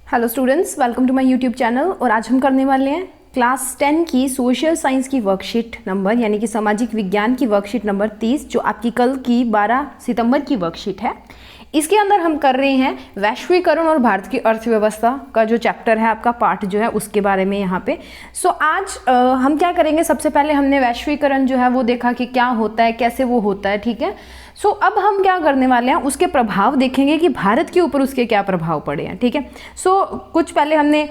Hello students, welcome to my YouTube channel. और आज हम करने वाले हैं क्लास 10 की सोशल साइंस की वर्कशीट नंबर यानी कि सामाजिक विज्ञान की वर्कशीट नंबर 30, जो आपकी कल की 12 सितंबर की वर्कशीट है। इसके अंदर हम कर रहे हैं वैश्वीकरण और भारत की अर्थव्यवस्था का जो चैप्टर है, आपका पार्ट जो है उसके बारे में यहाँ पे। आज हम क्या करेंगे, सबसे पहले हमने वैश्वीकरण जो है वो देखा कि क्या होता है, कैसे वो होता है, ठीक है। अब हम क्या करने वाले हैं, उसके प्रभाव देखेंगे कि भारत के ऊपर उसके क्या प्रभाव पड़े हैं, ठीक है। कुछ पहले हमने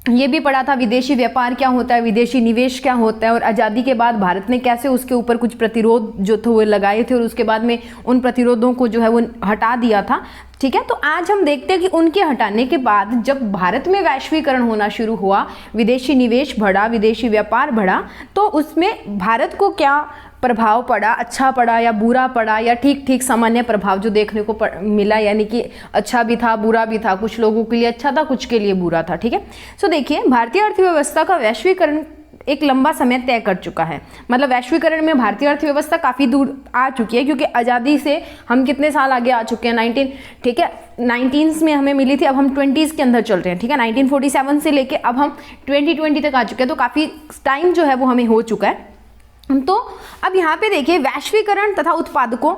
ये भी पढ़ा था विदेशी व्यापार क्या होता है, विदेशी निवेश क्या होता है, और आज़ादी के बाद भारत ने कैसे उसके ऊपर कुछ प्रतिरोध जो थे वो लगाए थे और उसके बाद में उन प्रतिरोधों को जो है वो हटा दिया था, ठीक है। तो आज हम देखते हैं कि उनके हटाने के बाद जब भारत में वैश्वीकरण होना शुरू हुआ, विदेशी निवेश बढ़ा, विदेशी व्यापार बढ़ा, तो उसमें भारत को क्या प्रभाव पड़ा, अच्छा पड़ा या बुरा पड़ा या ठीक ठीक सामान्य प्रभाव जो देखने को मिला, यानी कि अच्छा भी था बुरा भी था, कुछ लोगों के लिए अच्छा था कुछ के लिए बुरा था, ठीक है। देखिए, भारतीय अर्थव्यवस्था का वैश्वीकरण एक लंबा समय तय कर चुका है। मतलब वैश्वीकरण में भारतीय अर्थव्यवस्था काफ़ी दूर आ चुकी है, क्योंकि आज़ादी से हम कितने साल आगे आ चुके हैं, 19, ठीक है, 19s में हमें मिली थी, अब हम 20s के अंदर चल रहे हैं, ठीक है। 1947 से लेके अब हम 2020 तक आ चुके हैं, तो काफ़ी टाइम जो है वो हमें हो चुका है। तो अब यहाँ पे देखिए, वैश्वीकरण तथा उत्पादकों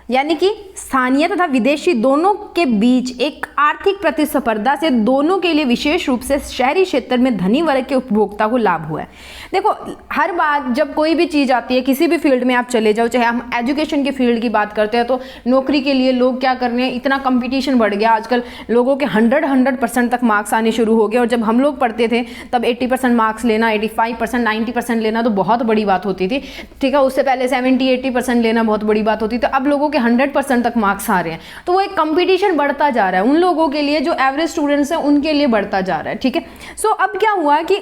यानी कि स्थानीय तथा विदेशी दोनों के बीच एक आर्थिक प्रतिस्पर्धा से दोनों के लिए विशेष रूप से शहरी क्षेत्र में धनी वर्ग के उपभोक्ता को लाभ हुआ है। देखो, हर बार जब कोई भी चीज़ आती है, किसी भी फील्ड में आप चले जाओ, चाहे हम एजुकेशन के फील्ड की बात करते हैं, तो नौकरी के लिए लोग क्या कर रहे हैं, इतना कंपटीशन बढ़ गया आजकल, लोगों के 100% तक मार्क्स आने शुरू हो गए। और जब हम लोग पढ़ते थे तब 80% मार्क्स लेना, 85%, 90% लेना तो बहुत बड़ी बात होती थी, ठीक है। उससे पहले 70-80% लेना बहुत बड़ी बात होती थी। अब लोगों 100% तक मार्क्स आ रहे हैं, तो वो एक कंपटीशन बढ़ता जा रहा है उन लोगों के लिए जो एवरेज स्टूडेंट्स हैं, उनके लिए बढ़ता जा रहा है, ठीक है। अब क्या हुआ कि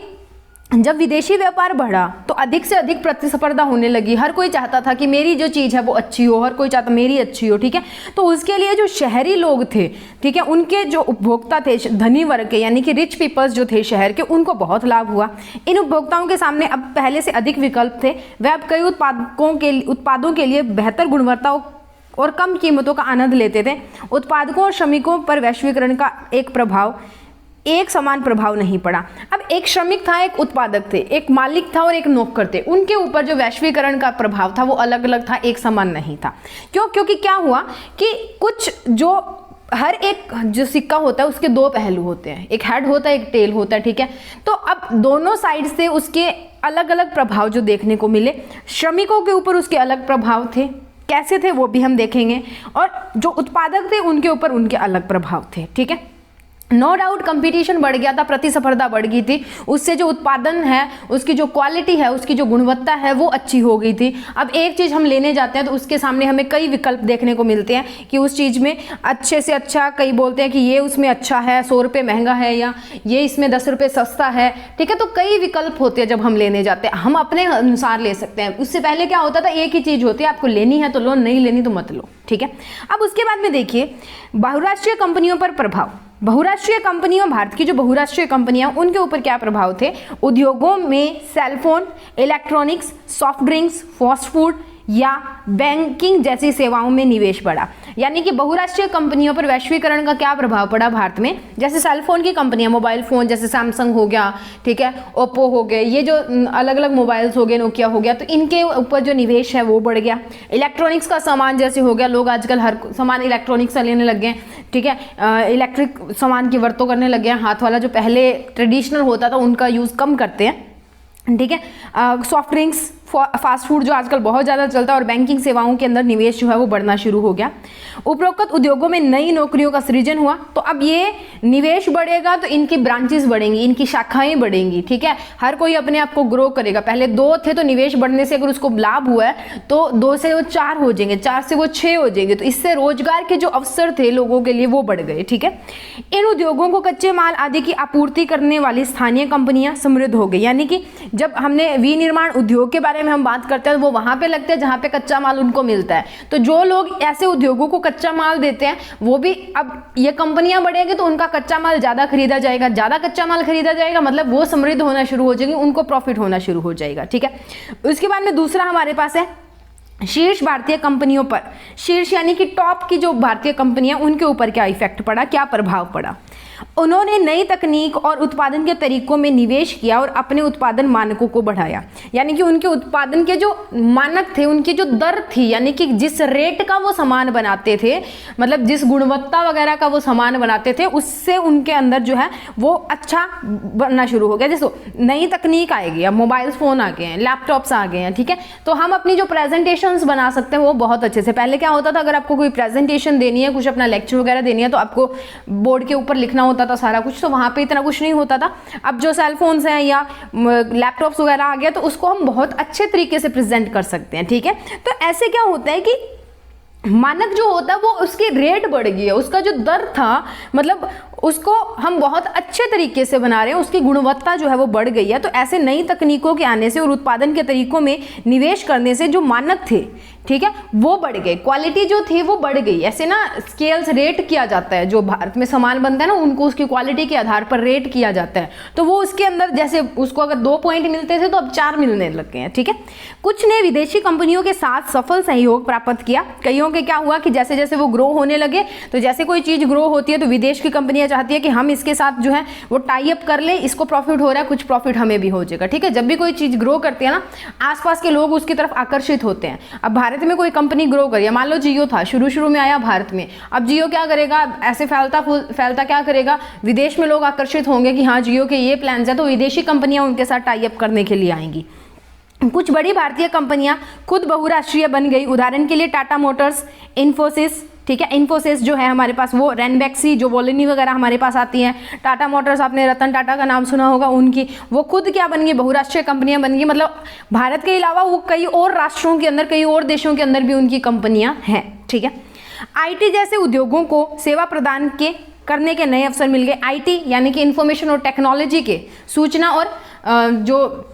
जब विदेशी व्यापार बढ़ा तो अधिक से अधिक प्रतिस्पर्धा होने लगी। हर कोई चाहता था कि मेरी जो चीज़ है वो अच्छी हो, हर कोई चाहता मेरी अच्छी हो, ठीक है। तो उसके लिए जो शहरी लोग थे, ठीक है, उनके जो उपभोक्ता थे धनी वर्ग के, यानी कि रिच पीपल्स जो थे शहर के, उनको बहुत लाभ हुआ। इन उपभोक्ताओं के सामने अब पहले से अधिक विकल्प थे। वे अब कई उत्पादों के लिए बेहतर गुणवत्ता और कम कीमतों का आनंद लेते थे। उत्पादकों और श्रमिकों पर वैश्वीकरण का एक समान प्रभाव नहीं पड़ा। अब एक श्रमिक था, एक उत्पादक थे, एक मालिक था और एक नौकर थे, उनके ऊपर जो वैश्वीकरण का प्रभाव था वो अलग अलग था, एक समान नहीं था। क्योंकि क्या हुआ कि कुछ जो हर एक जो सिक्का होता है उसके दो पहलू होते हैं, एक हेड होता है, एक टेल होता है, ठीक है। तो अब दोनों साइड से उसके अलग अलग प्रभाव जो देखने को मिले। श्रमिकों के ऊपर उसके अलग प्रभाव थे, कैसे थे वो भी हम देखेंगे, और जो उत्पादक थे उनके ऊपर उनके अलग प्रभाव थे, ठीक है। नो डाउट कंपटीशन बढ़ गया था, प्रतिस्पर्धा बढ़ गई थी, उससे जो उत्पादन है, उसकी जो क्वालिटी है, उसकी जो गुणवत्ता है वो अच्छी हो गई थी। अब एक चीज़ हम लेने जाते हैं तो उसके सामने हमें कई विकल्प देखने को मिलते हैं कि उस चीज़ में अच्छे से अच्छा, कई बोलते हैं कि ये उसमें अच्छा है, 100 रुपये महंगा है, या ये इसमें 10 रुपये सस्ता है, ठीक है। तो कई विकल्प होते हैं जब हम लेने जाते हैं, हम अपने अनुसार ले सकते हैं। उससे पहले क्या होता था, एक ही चीज़ होती है, आपको लेनी है तो लो, नहीं लेनी तो मत लो, ठीक है। अब उसके बाद में देखिए, बहुराष्ट्रीय कंपनियों पर प्रभाव। बहुराष्ट्रीय कंपनियों, भारत की जो बहुराष्ट्रीय कंपनियां, उनके ऊपर क्या प्रभाव थे। उद्योगों में cellphone, electronics, soft drinks, fast food या बैंकिंग जैसी सेवाओं में निवेश बढ़ा। यानी कि बहुराष्ट्रीय कंपनियों पर वैश्वीकरण का क्या प्रभाव पड़ा भारत में। जैसे सेलफोन की कंपनियां, मोबाइल फ़ोन जैसे सैमसंग हो गया, ठीक है, ओप्पो हो गए, ये जो अलग अलग मोबाइल्स हो गए, नोकिया हो गया, तो इनके ऊपर जो निवेश है वो बढ़ गया। इलेक्ट्रॉनिक्स का सामान जैसे हो गया, लोग आजकल हर सामान इलेक्ट्रॉनिक्स से लेने लग गए, ठीक है। इलेक्ट्रिक सामान की वरतों करने लग गए, हाथ वाला जो पहले ट्रेडिशनल होता था उनका यूज़ कम करते हैं, ठीक है। सॉफ्ट ड्रिंक्स, फास्ट फूड जो आजकल बहुत ज़्यादा चलता है, और बैंकिंग सेवाओं के अंदर निवेश जो है वो बढ़ना शुरू हो गया। उपरोक्त उद्योगों में नई नौकरियों का सृजन हुआ। तो अब ये निवेश बढ़ेगा तो इनकी ब्रांचेस बढ़ेंगी, इनकी शाखाएं बढ़ेंगी, ठीक है। हर कोई अपने आप को ग्रो करेगा। पहले 2 थे तो निवेश बढ़ने से अगर उसको लाभ हुआ है तो 2 से वो 4 हो जाएंगे, 4 से वो 6 हो जाएंगे, तो इससे रोजगार के जो अवसर थे लोगों के लिए वो बढ़ गए, ठीक है। इन उद्योगों को कच्चे माल आदि की आपूर्ति करने वाली स्थानीय कंपनियां समृद्ध हो गई। यानी कि जब हमने विनिर्माण उद्योग के बारे में हम बात करते हैं, वो वहां पे लगते हैं जहां पे कच्चा माल उनको मिलता है। तो जो लोग ऐसे उद्योगों को कच्चा माल देते हैं, वो भी, अब ये कंपनियां बढ़ेंगी तो उनका कच्चा माल ज्यादा खरीदा जाएगा, ज्यादा कच्चा माल खरीदा जाएगा, मतलब वो समृद्ध होना शुरू हो जाएंगे, उनको प्रॉफिट होना शुरू हो जाएगा, ठीक है। उसके बाद में दूसरा हमारे पास है शीर्ष भारतीय कंपनियों पर। शीर्ष यानी कि टॉप की जो भारतीय कंपनियां, उनके ऊपर क्या इफेक्ट पड़ा, क्या प्रभाव पड़ा। उन्होंने नई तकनीक और उत्पादन के तरीकों में निवेश किया और अपने उत्पादन मानकों को बढ़ाया। यानी कि उनके उत्पादन के जो मानक थे, उनकी जो दर थी, यानी कि जिस रेट का वो सामान बनाते थे, मतलब जिस गुणवत्ता वगैरह का वो सामान बनाते थे, उससे उनके अंदर जो है वो अच्छा बनना शुरू हो गया। जैसे नई तकनीक आएगी, अब मोबाइल फ़ोन आ गए हैं, लैपटॉप्स आ गए हैं, ठीक है, तो हम अपनी जो प्रेजेंटेशंस बना सकते हैं वो बहुत अच्छे से। पहले क्या होता था, अगर आपको कोई प्रेजेंटेशन देनी है, कुछ अपना लेक्चर वगैरह देनी है, तो आपको बोर्ड के ऊपर लिखना होता था सारा कुछ, तो वहाँ पे इतना कुछ नहीं होता था। अब जो सेल फोन्स हैं या लैपटॉप्स वगैरह आ गया, तो उसको हम बहुत अच्छे तरीके से प्रेजेंट कर सकते हैं, ठीक है। तो ऐसे क्या होता है कि मानक जो होता है वो उसकी रेट बढ़ गई है, उसका जो दर था, मतलब उसको हम बहुत अच्छे तरीके से बना रहे हैं, उसकी गुणवत्ता जो है वो बढ़ गई है। तो ऐसे नई तकनीकों के आने से और उत्पादन के तरीकों में निवेश करने से जो मानक थे, ठीक है, वो बढ़ गए, क्वालिटी जो थी वो बढ़ गई। ऐसे ना स्केल्स रेट किया जाता है, जो भारत में सामान बनता है ना, उनको उसकी क्वालिटी के आधार पर रेट किया जाता है। तो वो उसके अंदर जैसे उसको अगर 2 पॉइंट मिलते थे तो अब 4 मिलने लग गए हैं, ठीक है। कुछ ने विदेशी कंपनियों के साथ सफल सहयोग प्राप्त किया। कईयों के क्या हुआ कि जैसे जैसे वो ग्रो होने लगे, तो जैसे कोई चीज़ ग्रो होती है तो विदेश की कंपनियां चाहती है कि हम इसके साथ जो है वो टाई अप कर ले, इसको प्रॉफिट हो रहा है, कुछ प्रॉफिट हमें भी हो जाएगा, ठीक है। जब भी कोई चीज़ ग्रो करती है ना, आसपास के लोग उसकी तरफ आकर्षित होते हैं। अब भारत में कोई कंपनी ग्रो करिए, मान लो जियो था, शुरू में आया भारत में, अब जियो क्या करेगा, ऐसे फैलता क्या करेगा, विदेश में लोग आकर्षित होंगे कि हाँ जियो के ये प्लान्स है, तो विदेशी कंपनियां उनके साथ टाई अप करने के लिए आएंगी। कुछ बड़ी भारतीय कंपनियां खुद बहुराष्ट्रीय बन गई। उदाहरण के लिए टाटा मोटर्स, इन्फोसिस, ठीक है, इन्फोसिस जो है हमारे पास, वो रेनबैक्सी जो वोलिनी वगैरह हमारे पास आती हैं, टाटा मोटर्स, आपने रतन टाटा का नाम सुना होगा, उनकी वो खुद क्या बन गई, बहुराष्ट्रीय कंपनियां बन गई। मतलब भारत के अलावा वो कई और राष्ट्रों के अंदर, कई और देशों के अंदर भी उनकी कंपनियां हैं, ठीक है। आईटी जैसे उद्योगों को सेवा प्रदान करने के नए अवसर मिल गए। आईटी यानी कि इंफॉर्मेशन और टेक्नोलॉजी के, सूचना और जो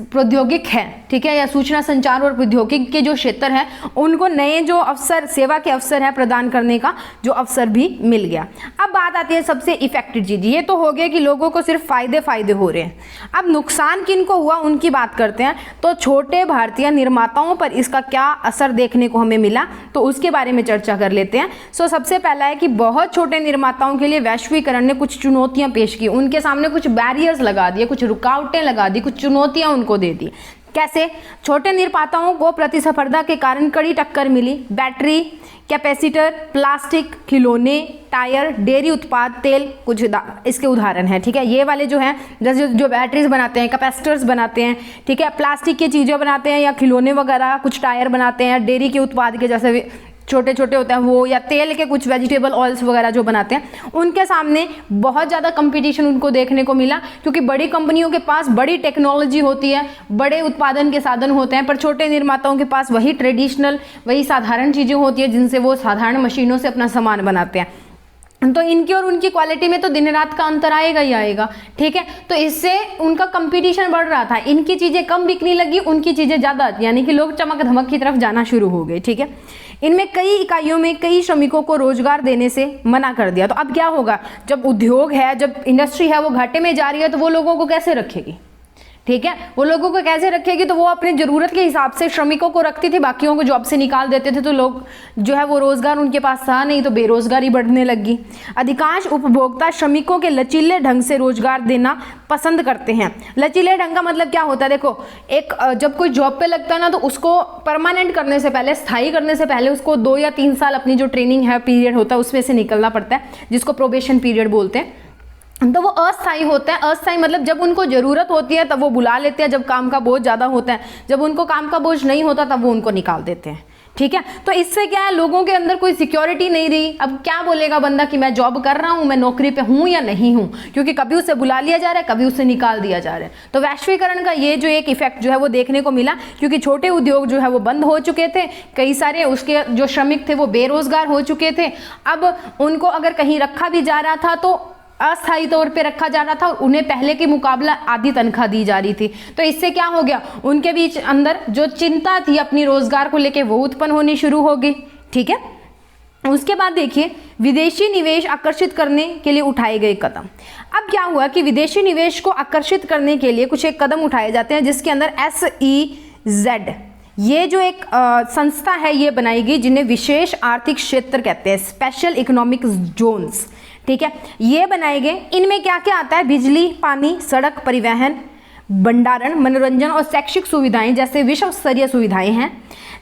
प्रौद्योगिक है, ठीक है, या सूचना संचार और प्रौद्योगिक के जो क्षेत्र है, उनको नए जो अवसर, सेवा के अवसर है प्रदान करने का जो अवसर भी मिल गया। अब बात आती है सबसे इफेक्टिव चीज, ये तो हो गया कि लोगों को सिर्फ फायदे हो रहे हैं। अब नुकसान किनको हुआ उनकी बात करते हैं। तो छोटे भारतीय निर्माताओं पर इसका क्या असर देखने को हमें मिला, तो उसके बारे में चर्चा कर लेते हैं। सो सबसे पहला है कि बहुत छोटे निर्माताओं के लिए वैश्वीकरण ने कुछ चुनौतियां पेश की, उनके सामने कुछ बैरियर्स लगा दिए, कुछ रुकावटें लगा दी, कुछ चुनौतियां उनको दे दी। कैसे? छोटे निर्माताओं को प्रतिस्पर्धा के कारण कड़ी टक्कर मिली। बैटरी, कैपेसिटर, प्लास्टिक, खिलौने, टायर, डेयरी उत्पाद, तेल कुछ इसके उदाहरण हैं, ठीक है। ये वाले जो हैं, जैसे जो बैटरीज बनाते हैं, कैपेसिटर्स बनाते हैं, ठीक है, प्लास्टिक की चीज़ें बनाते हैं, या खिलौने वगैरह, कुछ टायर बनाते हैं, डेयरी के उत्पाद के जैसे छोटे छोटे होते हैं वो, या तेल के कुछ वेजिटेबल ऑयल्स वगैरह जो बनाते हैं, उनके सामने बहुत ज़्यादा कंपटीशन उनको देखने को मिला, क्योंकि बड़ी कंपनियों के पास बड़ी टेक्नोलॉजी होती है, बड़े उत्पादन के साधन होते हैं, पर छोटे निर्माताओं के पास वही ट्रेडिशनल, वही साधारण चीज़ें होती है जिनसे वो साधारण मशीनों से अपना सामान बनाते हैं। तो इनकी और उनकी क्वालिटी में तो दिन रात का अंतर आएगा ही आएगा, ठीक है। तो इससे उनका कंपटीशन बढ़ रहा था, इनकी चीज़ें कम बिकने लगी, उनकी चीज़ें ज़्यादा, यानी कि लोग चमक धमक की तरफ जाना शुरू हो गए, ठीक है। इनमें कई इकाइयों में कई श्रमिकों को रोजगार देने से मना कर दिया। तो अब क्या होगा, जब उद्योग है, जब इंडस्ट्री है वो घाटे में जा रही है, तो वो लोगों को कैसे रखेगी, ठीक है, वो लोगों को कैसे रखेगी। तो वो अपनी ज़रूरत के हिसाब से श्रमिकों को रखती थी, बाकियों को जॉब से निकाल देते थे, तो लोग जो है वो रोज़गार उनके पास था नहीं, तो बेरोजगारी बढ़ने लगी। अधिकांश उपभोक्ता श्रमिकों के लचीले ढंग से रोजगार देना पसंद करते हैं। लचीले ढंग का मतलब क्या होता है, देखो, एक जब कोई जॉब पे लगता है ना, तो उसको परमानेंट करने से पहले, स्थायी करने से पहले उसको 2 या 3 साल अपनी जो ट्रेनिंग है, पीरियड होता है, उसमें से निकलना पड़ता है, जिसको प्रोबेशन पीरियड बोलते हैं। तो वो अस्थायी होता है। अस्थायी मतलब जब उनको ज़रूरत होती है तब वो बुला लेते हैं, जब काम का बोझ ज़्यादा होता है, जब उनको काम का बोझ नहीं होता तब वो उनको निकाल देते हैं, ठीक है। तो इससे क्या है, लोगों के अंदर कोई सिक्योरिटी नहीं रही। अब क्या बोलेगा बंदा कि मैं जॉब कर रहा हूँ, मैं नौकरी पे हूँ या नहीं हूँ, क्योंकि कभी उसे बुला लिया जा रहा है, कभी उसे निकाल दिया जा रहा है। तो वैश्वीकरण का ये जो एक इफेक्ट जो है वो देखने को मिला, क्योंकि छोटे उद्योग जो है वो बंद हो चुके थे, कई सारे उसके जो श्रमिक थे वो बेरोजगार हो चुके थे। अब उनको अगर कहीं रखा भी जा रहा था तो अस्थायी तौर पे रखा जा रहा था, और उन्हें पहले के मुकाबला आधी तनख्वाह दी जा रही थी। तो इससे क्या हो गया, उनके बीच अंदर जो चिंता थी अपनी रोजगार को लेके वो उत्पन्न होनी शुरू हो गई, ठीक है। उसके बाद देखिए, विदेशी निवेश आकर्षित करने के लिए उठाए गए कदम। अब क्या हुआ कि विदेशी निवेश को आकर्षित करने के लिए कुछ एक कदम उठाए जाते हैं, जिसके अंदर SEZ ये जो एक संस्था है ये बनाई गई, जिन्हें विशेष आर्थिक क्षेत्र कहते हैं, स्पेशल इकोनॉमिक जोन्स, ठीक है, ये बनाए गए। इनमें क्या क्या आता है? बिजली, पानी, सड़क, परिवहन, भंडारण, मनोरंजन और शैक्षिक सुविधाएं जैसे विश्व स्तरीय सुविधाएं हैं।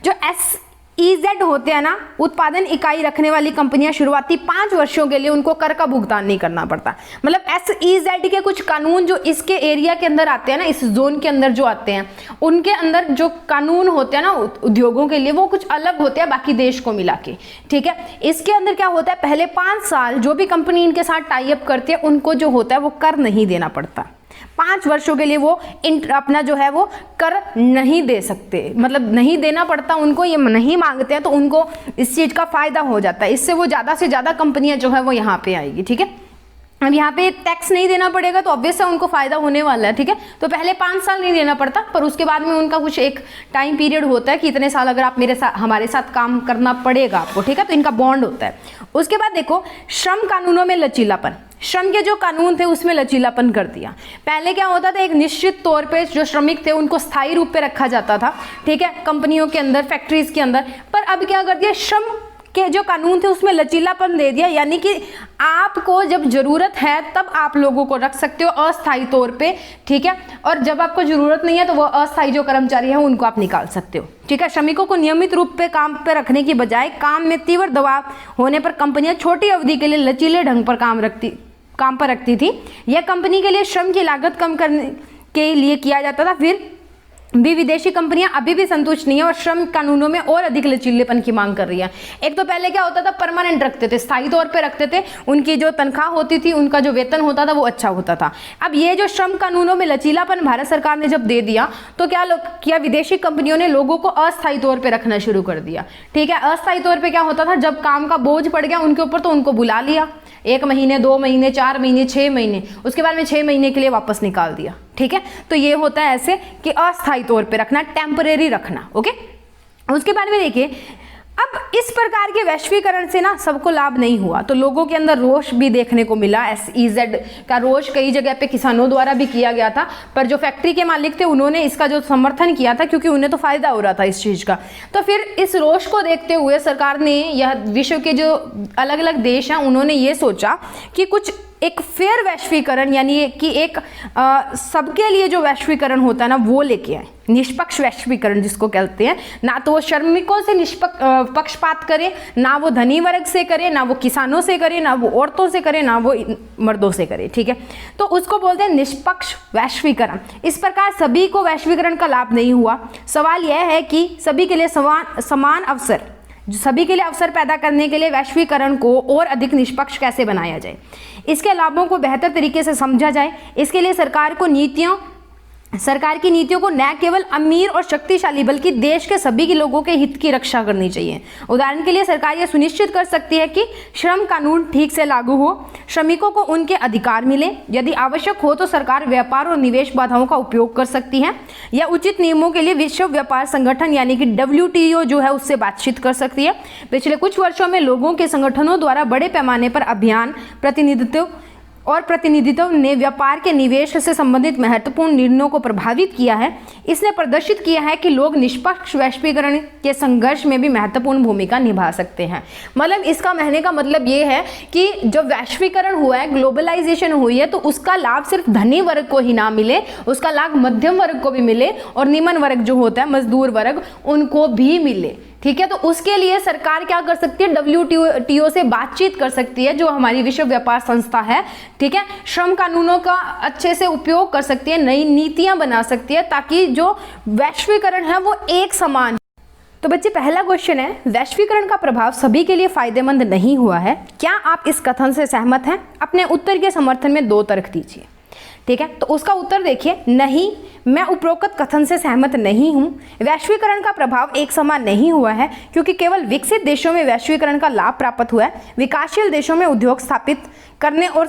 जो SEZ होते हैं ना, उत्पादन इकाई रखने वाली कंपनियां शुरुआती 5 वर्षों के लिए उनको कर का भुगतान नहीं करना पड़ता। मतलब SEZ के कुछ कानून जो इसके एरिया के अंदर आते हैं ना, इस जोन के अंदर जो आते हैं, उनके अंदर जो कानून होते हैं ना उद्योगों के लिए, वो कुछ अलग होते हैं बाकी देश को मिला के। ठीक है, इसके अंदर क्या होता है, पहले 5 साल जो भी कंपनी इनके साथ टाई अप करती है उनको जो होता है वो कर नहीं देना पड़ता। 5 वर्षों के लिए वो अपना जो है वो कर नहीं दे सकते, मतलब नहीं देना पड़ता उनको, ये नहीं मांगते हैं तो उनको इस चीज़ का फायदा हो जाता है। इससे वो ज़्यादा से ज़्यादा कंपनियां जो है वो यहाँ पे आएगी। ठीक है, अब यहाँ पे टैक्स नहीं देना पड़ेगा तो ऑब्वियस है उनको फायदा होने वाला है। ठीक है, तो पहले 5 साल नहीं देना पड़ता, पर उसके बाद में उनका कुछ एक टाइम पीरियड होता है कि इतने साल अगर आप हमारे साथ काम करना पड़ेगा आपको। ठीक है, तो इनका बॉन्ड होता है। उसके बाद देखो, श्रम कानूनों में लचीलापन। श्रम के जो कानून थे उसमें लचीलापन कर दिया। पहले क्या होता था, एक निश्चित तौर पे जो श्रमिक थे उनको स्थायी रूप पे रखा जाता था। ठीक है, कंपनियों के अंदर, फैक्ट्रीज के अंदर। पर अब क्या कर दिया, श्रम के जो कानून थे उसमें लचीलापन दे दिया, यानी कि आपको जब जरूरत है तब आप लोगों को रख सकते हो अस्थायी तौर पे। ठीक है, और जब आपको जरूरत नहीं है तो वो अस्थायी जो कर्मचारी है उनको आप निकाल सकते हो। ठीक है, श्रमिकों को नियमित रूप पे काम पे रखने की बजाय काम में तीव्र दबाव होने पर कंपनियां छोटी अवधि के लिए लचीले ढंग पर काम पर रखती थी। यह कंपनी के लिए श्रम की लागत कम करने के लिए किया जाता था। फिर भी विदेशी कंपनियां अभी भी संतुष्ट नहीं है और श्रम कानूनों में और अधिक लचीलेपन की मांग कर रही है। एक तो पहले क्या होता था, परमानेंट रखते थे, स्थायी तौर पे रखते थे, उनकी जो तनख्वाह होती थी, उनका जो वेतन होता था वो अच्छा होता था। अब ये जो श्रम कानूनों में लचीलापन भारत सरकार ने जब दे दिया तो क्या किया, विदेशी कंपनियों ने लोगों को अस्थायी तौर पर रखना शुरू कर दिया। ठीक है, अस्थायी तौर पर क्या होता था, जब काम का बोझ पड़ गया उनके ऊपर तो उनको बुला लिया, 1 महीने, 2 महीने, 4 महीने, 6 महीने, उसके बाद में 6 महीने के लिए वापस निकाल दिया। ठीक है, तो ये होता है ऐसे कि अस्थायी तौर पे रखना, टेम्परेरी रखना। ओके, उसके बाद में देखिए, अब इस प्रकार के वैश्वीकरण से ना सबको लाभ नहीं हुआ, तो लोगों के अंदर रोष भी देखने को मिला। SEZ का रोष कई जगह पे किसानों द्वारा भी किया गया था, पर जो फैक्ट्री के मालिक थे उन्होंने इसका जो समर्थन किया था, क्योंकि उन्हें तो फायदा हो रहा था इस चीज़ का। तो फिर इस रोष को देखते हुए सरकार ने, यह विश्व के जो अलग अलग देश हैं उन्होंने ये सोचा कि कुछ एक फेयर वैश्वीकरण, यानी कि एक सबके लिए जो वैश्वीकरण होता है ना वो लेके आए, निष्पक्ष वैश्वीकरण जिसको कहते हैं। ना तो वो श्रमिकों से पक्षपात करे, ना वो धनी वर्ग से करे, ना वो किसानों से करे, ना वो औरतों से करे, ना वो मर्दों से करे। ठीक है, तो उसको बोलते हैं निष्पक्ष वैश्वीकरण। इस प्रकार सभी को वैश्वीकरण का लाभ नहीं हुआ। सवाल यह है कि सभी के लिए समान अवसर, सभी के लिए अवसर पैदा करने के लिए वैश्वीकरण को और अधिक निष्पक्ष कैसे बनाया जाए, इसके लाभों को बेहतर तरीके से समझा जाए। इसके लिए सरकार की नीतियों को न केवल अमीर और शक्तिशाली बल्कि देश के सभी के लोगों के हित की रक्षा करनी चाहिए। उदाहरण के लिए सरकार यह सुनिश्चित कर सकती है कि श्रम कानून ठीक से लागू हो, श्रमिकों को उनके अधिकार मिले। यदि आवश्यक हो तो सरकार व्यापार और निवेश बाधाओं का उपयोग कर सकती है या उचित नियमों के लिए विश्व व्यापार संगठन यानी कि WTO जो है उससे बातचीत कर सकती है। पिछले कुछ वर्षों में लोगों के संगठनों द्वारा बड़े पैमाने पर अभियान, प्रतिनिधित्व ने व्यापार के निवेश से संबंधित महत्वपूर्ण निर्णयों को प्रभावित किया है। इसने प्रदर्शित किया है कि लोग निष्पक्ष वैश्वीकरण के संघर्ष में भी महत्वपूर्ण भूमिका निभा सकते हैं। मतलब इसका कहने का मतलब ये है कि जो वैश्वीकरण हुआ है, ग्लोबलाइजेशन हुई है, तो उसका लाभ सिर्फ धनी वर्ग को ही ना मिले, उसका लाभ मध्यम वर्ग को भी मिले और निम्न वर्ग जो होता है, मजदूर वर्ग, उनको भी मिले। ठीक है, तो उसके लिए सरकार क्या कर सकती है, WTO से बातचीत कर सकती है, जो हमारी विश्व व्यापार संस्था है। ठीक है, श्रम कानूनों का अच्छे से उपयोग कर सकती है, नई नीतियां बना सकती है ताकि जो वैश्वीकरण है वो एक समान। तो बच्चे, पहला क्वेश्चन है, वैश्वीकरण का प्रभाव सभी के लिए फायदेमंद नहीं हुआ है, क्या आप इस कथन से सहमत हैं? अपने उत्तर के समर्थन में 2 तर्क दीजिए। ठीक है, तो उसका उत्तर देखिए, नहीं, मैं उपरोक्त कथन से सहमत नहीं हूं। वैश्वीकरण का प्रभाव एक समान नहीं हुआ है क्योंकि केवल विकसित देशों में वैश्वीकरण का लाभ प्राप्त हुआ है। विकासशील देशों में उद्योग स्थापित करने और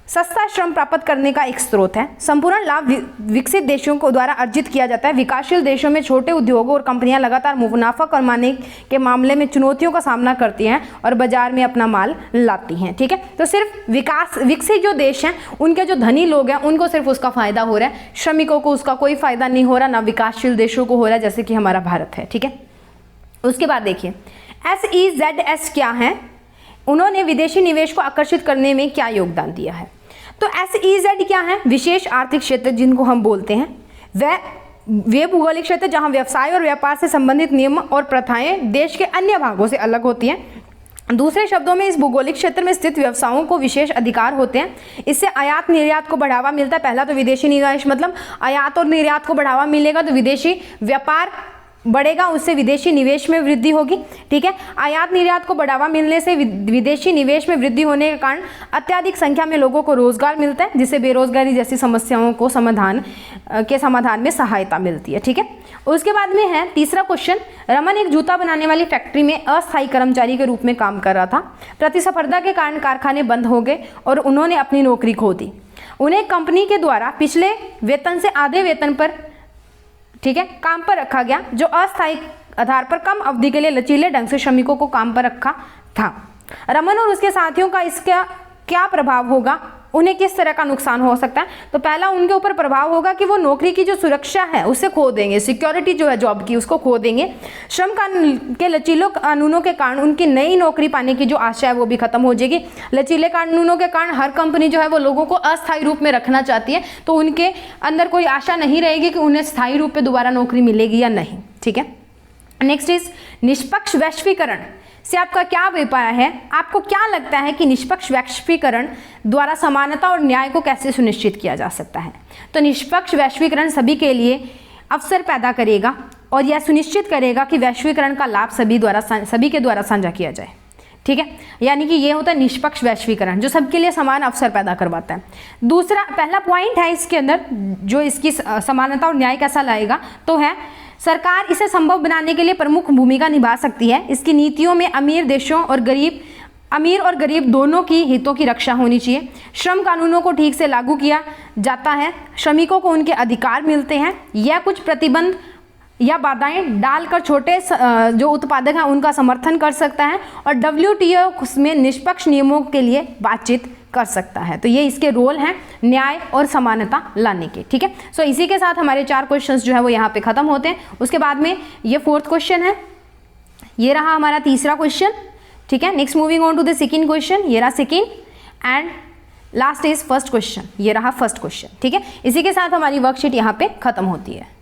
सस्ता श्रम प्राप्त करने का एक स्रोत है। संपूर्ण लाभ विकसित देशों को द्वारा अर्जित किया जाता है। विकासशील देशों में छोटे उद्योगों और कंपनियां लगातार मुनाफा कमाने के मामले में चुनौतियों का सामना करती हैं और बाजार में अपना माल लाती हैं। ठीक है, तो सिर्फ विकसित जो देश हैं उनके जो धनी लोग हैं उनको सिर्फ उसका फायदा हो रहा है, श्रमिकों को उसका कोई फायदा नहीं हो रहा, ना विकासशील देशों को हो रहा है, जैसे कि हमारा भारत है। ठीक है, उसके बाद देखिए, SEZS क्या है? उन्होंने विदेशी निवेश को आकर्षित करने में क्या योगदान दिया है? तो SEZ क्या है? विशेष आर्थिक क्षेत्र जिनको हम बोलते हैं, वे भौगोलिक क्षेत्र जहां व्यवसाय और व्यापार से संबंधित नियम और प्रथाएं देश के अन्य भागों से अलग होती हैं। दूसरे शब्दों में इस भौगोलिक क्षेत्र में स्थित व्यवसायों को विशेष अधिकार होते हैं। इससे आयात निर्यात को बढ़ावा मिलता है। पहला तो विदेशी निवेश, मतलब आयात और निर्यात को बढ़ावा मिलेगा तो विदेशी व्यापार बढ़ेगा, उससे विदेशी निवेश में वृद्धि होगी। ठीक है, आयात निर्यात को बढ़ावा मिलने से विदेशी निवेश में वृद्धि होने के कारण अत्यधिक संख्या में लोगों को रोजगार मिलता है, जिससे बेरोजगारी जैसी समस्याओं को समाधान में सहायता मिलती है। ठीक है, उसके बाद में है तीसरा क्वेश्चन, रमन एक जूता बनाने वाली फैक्ट्री में अस्थायी कर्मचारी के रूप में काम कर रहा था। प्रतिस्पर्धा के कारण कारखाने बंद हो गए और उन्होंने अपनी नौकरी खो दी। उन्हें कंपनी के द्वारा पिछले वेतन से आधे वेतन पर, ठीक है, काम पर रखा गया, जो अस्थायी आधार पर कम अवधि के लिए लचीले ढंग से श्रमिकों को काम पर रखा था। रमन और उसके साथियों का इसका क्या प्रभाव होगा? उन्हें किस तरह का नुकसान हो सकता है? तो पहला उनके ऊपर प्रभाव होगा कि वो नौकरी की जो सुरक्षा है उसे खो देंगे, सिक्योरिटी जो है जॉब की उसको खो देंगे। श्रम कानून के लचीले कानूनों के कारण उनकी नई नौकरी पाने की जो आशा है वो भी खत्म हो जाएगी। लचीले कानूनों के कारण हर कंपनी जो है वो लोगों को अस्थायी रूप में रखना चाहती है, तो उनके अंदर कोई आशा नहीं रहेगी कि उन्हें स्थायी रूप में दोबारा नौकरी मिलेगी या नहीं। ठीक है, नेक्स्ट इज निष्पक्ष वैश्वीकरण से आपका क्या अभिप्राय है? आपको क्या लगता है कि निष्पक्ष वैश्वीकरण द्वारा समानता और न्याय को कैसे सुनिश्चित किया जा सकता है? तो निष्पक्ष वैश्वीकरण सभी के लिए अवसर पैदा करेगा और यह सुनिश्चित करेगा कि वैश्वीकरण का लाभ सभी के द्वारा साझा किया जाए। ठीक है, यानी कि ये होता है निष्पक्ष वैश्वीकरण, जो सबके लिए समान अवसर पैदा करवाता है। दूसरा, पहला पॉइंट है इसके अंदर जो इसकी समानता और न्याय कैसा लाएगा, तो है सरकार इसे संभव बनाने के लिए प्रमुख भूमिका निभा सकती है। इसकी नीतियों में अमीर और गरीब दोनों की हितों की रक्षा होनी चाहिए। श्रम कानूनों को ठीक से लागू किया जाता है, श्रमिकों को उनके अधिकार मिलते हैं। यह कुछ प्रतिबंध या बाधाएं डालकर छोटे जो उत्पादक हैं उनका समर्थन कर सकता है और WTO में निष्पक्ष नियमों के लिए बातचीत कर सकता है। तो ये इसके रोल हैं न्याय और समानता लाने के। ठीक है, सो इसी के साथ हमारे 4 क्वेश्चंस जो है वो यहाँ पे खत्म होते हैं। उसके बाद में ये 4th क्वेश्चन है, ये रहा हमारा तीसरा क्वेश्चन। ठीक है, next moving on to the second question, ये रहा second, and last is first question, ये रहा फर्स्ट क्वेश्चन। ठीक है, इसी के साथ हमारी वर्कशीट यहाँ पे खत्म होती है।